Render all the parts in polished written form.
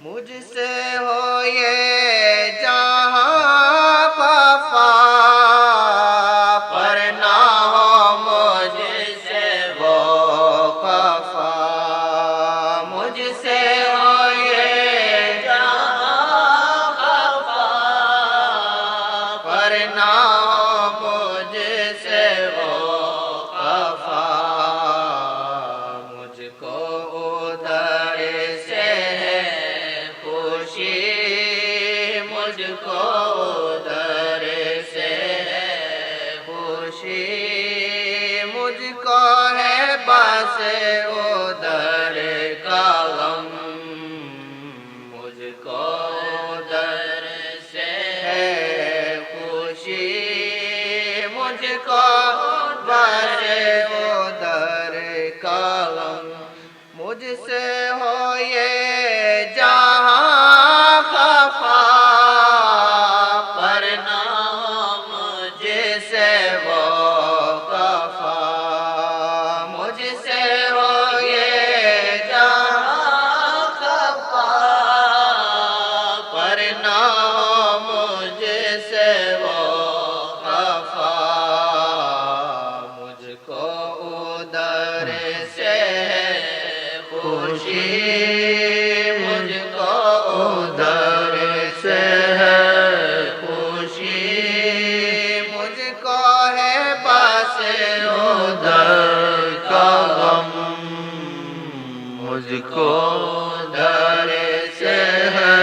مجھ سے ہو یہ جہاں خفا، پر نہ ہو مجھ سے وہ خفا۔ مجھ سے ہو یہ جہاں خفا، پر نہ ہو مجھ سے وہ خفا۔ مجھ کو ادھر سے خوشی، مجھ کو ادھر سے خوشی، مجھ کو ہے بس ادھر کا غم۔ مجھ کو ادھر سے ہے خوشی، مجھ کو بس ادھر کا غم۔ مجھ سے ہو یہ جہاں خفا، پر نہ ہو مجھ سے وہ خفا۔ مجھ سے ہو یہ جہاں خفا، پر نہ ہو مجھ سے وہ خفا۔ مجھ کو ادھر سے خوشی، مجھ کو ادھر سے ہے خوشی، مجھ کو ہے بس ادھر کا غم۔ مجھ کو ادھر سے ہے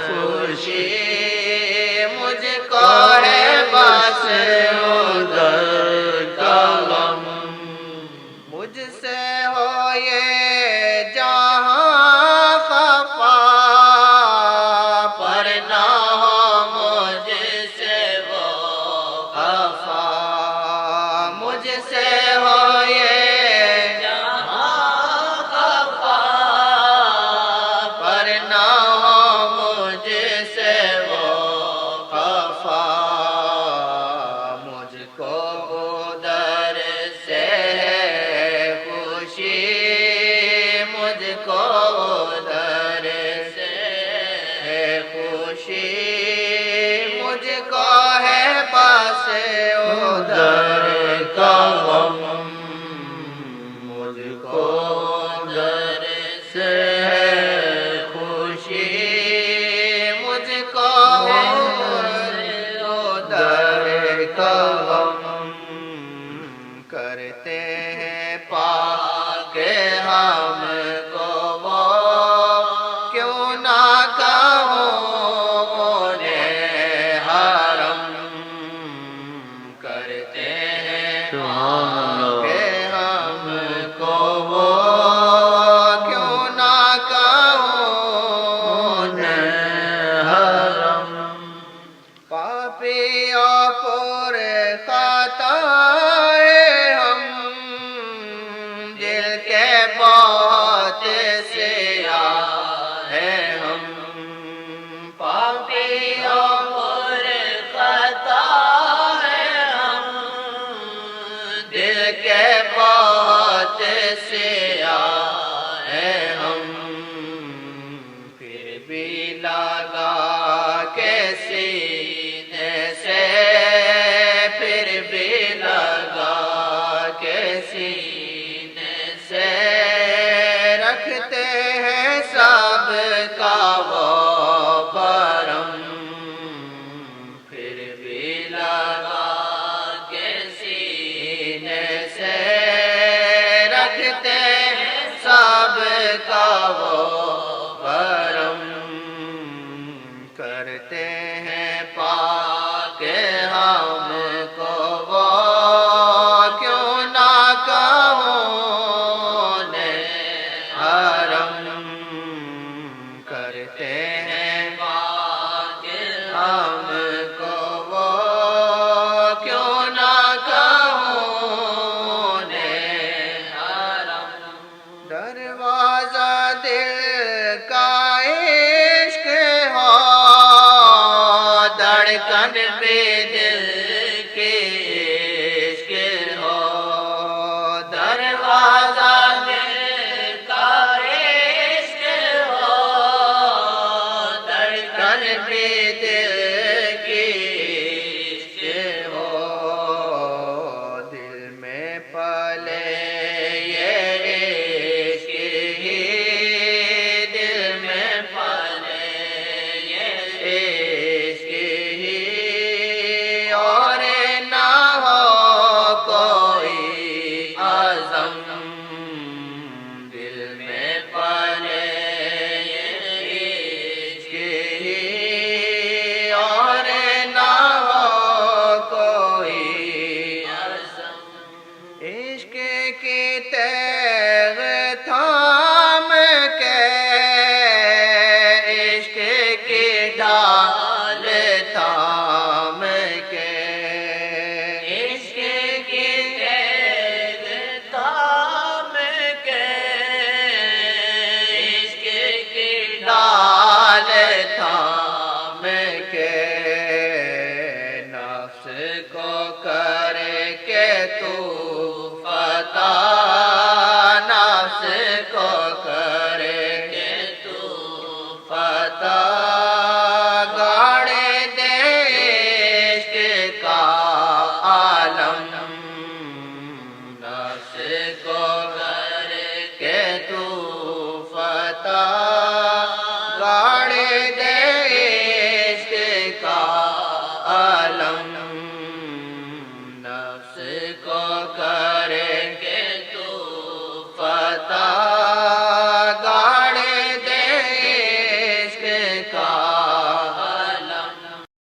خوشی، مجھ کو ہے بس ادھر کا غم۔ مجھ سے ہو یہ جہاں خفا، پر نہ ہو مجھ سے وہ خفا۔ مجھ سے ہو یہ جہاں خفا، پر نہ ہو مجھ سے وہ خفا۔ مجھ کو ادھر سے خوشی، مجھ کو ادھر سے خوشی، مجھ کو ہے بس ادھر کا غم۔ مجھ کو ادھر سے خوشی، مجھ کو ادھر کا غم۔ کرتے ہیں پاک ہم کو وہ، کیوں نہ کہوں انہیں حرم۔ کرتے ہیں پاک ہم کو وہ، کیوں نہ کہوں انہیں حرم۔ پاپی اور پر خطائے ہم، دل کے بہت سیاہ ہیں ہم۔ پاپی اور پر خطائے ہم، دل کے بہت سیاہ ہیں ہم۔ پھر بھی لگا کے سینے سے، پھر بھی لگا کے سینے سے رکھتے ہیں سب کا وہ بھرم۔ پھر بھی لگا کے سینے سے رکھتے ہیں سب کا وہ بھرم۔ کرتے ہیں پاک ہم کو وہ، کیوں نہ کہوں انہیں حرم۔ کرتے ہیں پاک ہم کو وہ، کیوں نہ کہوں انہیں حرم۔ دروازہ دل کا عشق ہو، دھڑکن بھی دل کی عشق ہو۔ دروازہ دل کا عشق ہو، بھی دل کی عشق ہو دل میں پلے یہ عشق ہی دل میں پلے یہ عشق ہی اور نہ ہو کوئی عزم دل میں پلے یہ عشق ہی اور نہ ہو کوئی عزم عشق کی تیغ تھام کے عشق کی ڈال تھام کے عشق کی تیغ تھام کے عشق کی ڈال تھام کے نفس کو کر کے تو فتح نفس کو کر کے تو فتح گاڑے دے عشق کا عالم نفس کو